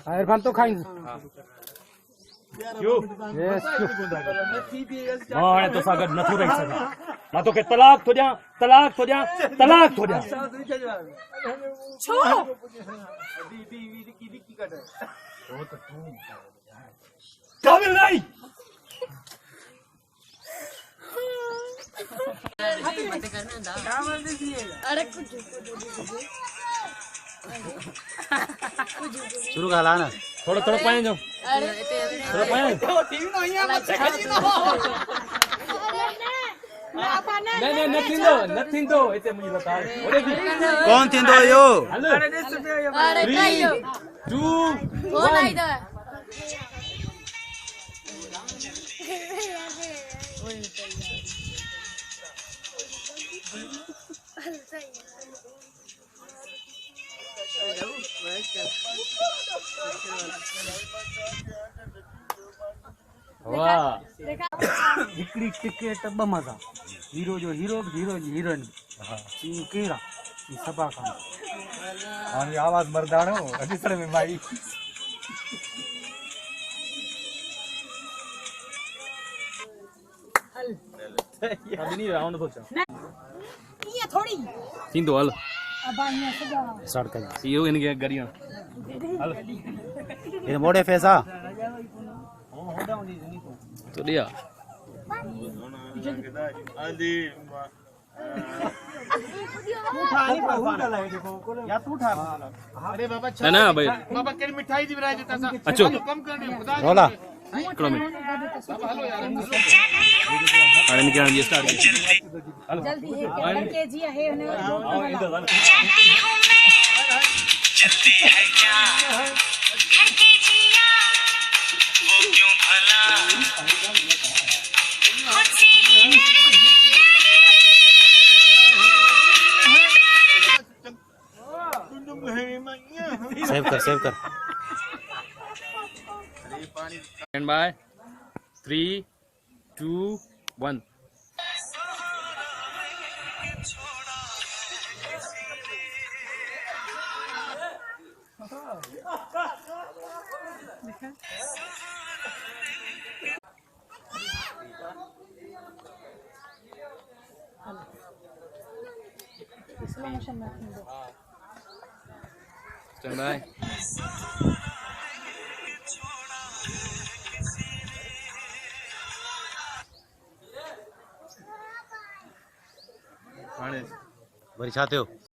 हां इरफान तो खाएंगे क्यों यस मां तो सागर नथो रही सके मां तो के तलाक थो जा तलाक थो जा तलाक थो जा छो काबिल नहीं अरे कुछ शुरू करा ना थोड़ा थोड़ा पाए जाओ अरे थोड़ा पाए नहीं नथिंग दो इते मुझे बता ओरे कौन थी दो यो अरे कहियो 2 कौन आई तो वाह हिकड़ी टिकट ब मजा हीरो जो हीरो हीरो जी हीरोइन सी केरा ई सभा खान हाणे आवाज मर्दाणो ॾिसण में भाई अभी नहीं राउंड सोचा ये थोड़ी थींदो हल अब आइए सजा स्टार्ट कर इहो इनके गरियां हल ये मोड़े फैसा तो दिया ना ना भाई बाबा केड़ी मिठाई दी विराई देता सा अचो कम करने खुदा रोला हिकिड़ो मिनट हाणे निकिरण जी स्टार्ट हलो जल्दी है केजी है आओ इधर हल जल्दी है क्या करके जिया वो क्यों भला मुझसे ही सेव कर स्टैंड बाय 3 2 1 स्लो मोशन में दो स्टैंड बाय हाणे वरी छा थियो